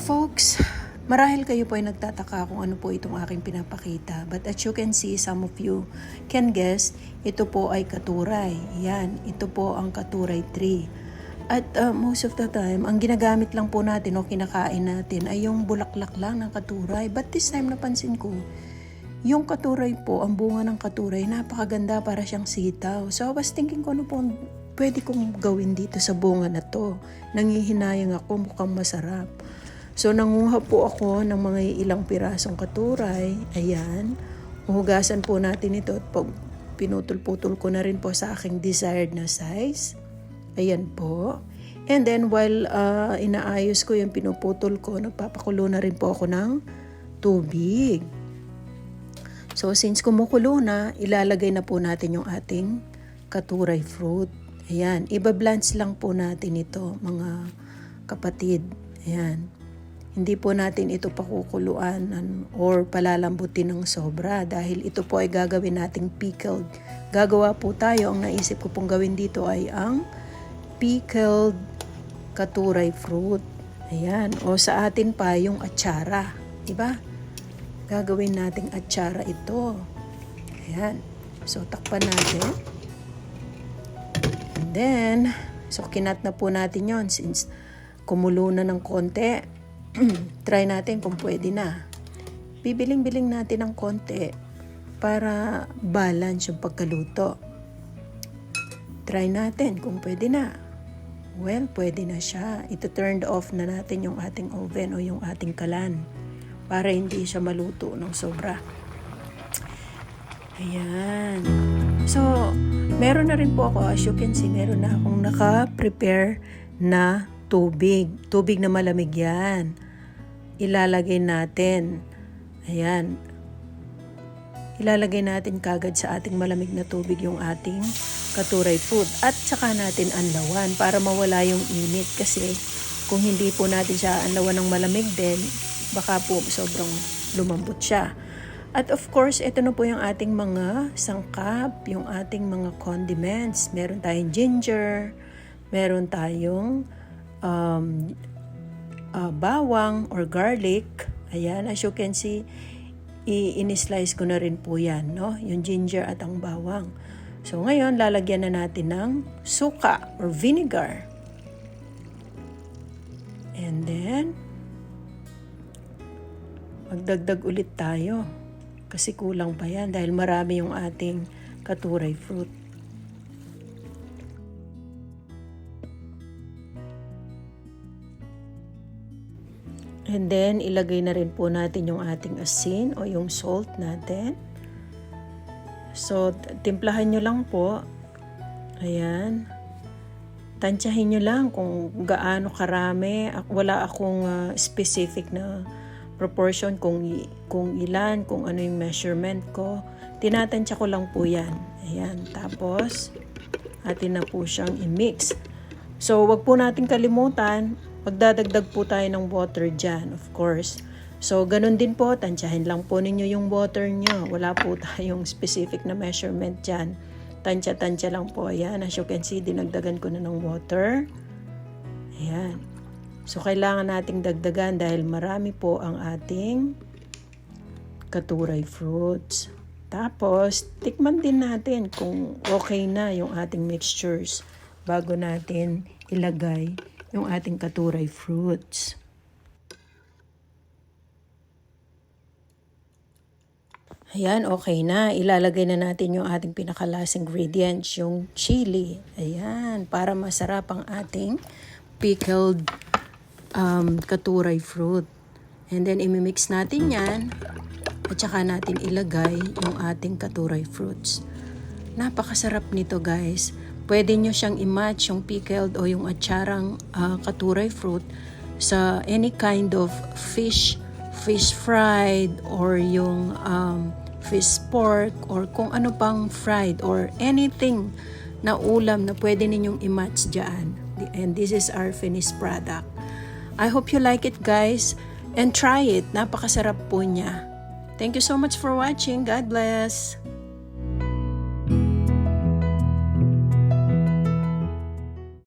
folks, marahil kayo po ay nagtataka kung ano po itong aking pinapakita. But as you can see, some of you can guess, ito po ay katuray. Yan, ito po ang katuray tree. At most of the time, ang ginagamit lang po natin o kinakain natin ay yung bulaklak lang ng katuray. But this time napansin ko, yung katuray po, ang bunga ng katuray, napakaganda para siyang sitaw. So I was thinking ko ano po pwede kong gawin dito sa bunga na to. Nangihinayang ako, mukhang masarap. So nanguha po ako ng mga ilang pirasong katuray. Ayan. Uhugasan po natin ito at pinutol-putol ko na rin po sa aking desired na size. Ayan po. And then while inaayos ko yung pinuputol ko, nagpapakulo na rin po ako ng tubig. So since kumukulo na, ilalagay na po natin yung ating katuray fruit. Ayan, iba-blanch lang po natin ito mga kapatid. Ayan. Hindi po natin ito pakukuluan or palalambutin ng sobra dahil ito po ay gagawin nating pickled. Gagawa po tayo, ang naisip ko pong gawin dito ay ang pickled katuray fruit. Ayan, o sa atin pa yung atsara, diba? Gagawin nating atsara ito. Ayan, so takpan natin. And then, so kinat na po natin yon since kumulo na ng konti. Try natin kung pwede na. Bibiling-biling natin ng konti para balance yung pagkaluto. Try natin kung pwede na. Well, pwede na siya. Ito-turned off na natin yung ating oven o yung ating kalan para hindi siya maluto ng sobra. Ayan. So, meron na rin po ako, as you can see, meron na akong naka-prepare na tubig. Tubig na malamig yan. Ilalagay natin. Ayan. Ilalagay natin kagad sa ating malamig na tubig yung ating katuray fruit. At saka natin anlawan para mawala yung init. Kasi kung hindi po natin siya anlawan ng malamig din, baka po sobrang lumambot siya. At of course, ito na po yung ating mga sangkap, yung ating mga condiments. Meron tayong ginger, meron tayong bawang or garlic. Ayan, as you can see, in-slice ko na rin po yan, no? Yung ginger at ang bawang. So ngayon, lalagyan na natin ng suka or vinegar. And then, magdagdag ulit tayo. Kasi kulang pa yan dahil marami yung ating katuray fruit. And then, ilagay na rin po natin yung ating asin o yung salt natin. So, timplahan nyo lang po. Ayan. Tansyahin nyo lang kung gaano karami. Wala akong specific na proportion kung ilan, kung ano yung measurement ko. Tinatansya ko lang po yan. Ayan. Tapos, atin na po siyang i-mix. So, wag po natin kalimutan, magdadagdag po tayo ng water dyan, of course. So, ganun din po, tansyahin lang po ninyo yung water nyo. Wala po tayong specific na measurement dyan. Tansya-tansya lang po. Ayan, as you can see, dinagdagan ko na ng water. Ayan. So, kailangan nating dagdagan dahil marami po ang ating katuray fruits. Tapos, tikman din natin kung okay na yung ating mixtures bago natin ilagay yung ating katuray fruits. Ayan, okay na. Ilalagay na natin yung ating pinakalas ingredients, yung chili. Ayan, para masarap ang ating pickled katuray fruit. And then, imimix natin yan at saka natin ilagay yung ating katuray fruits. Napakasarap nito, guys. Pwede nyo siyang i-match yung pickled o yung atsarang katuray fruit sa any kind of fish fried or yung fish pork or kung ano pang fried or anything na ulam na pwede ninyong i-match dyan. And this is our finished product. I hope you like it, guys, and try it. Napakasarap po niya. Thank you so much for watching. God bless.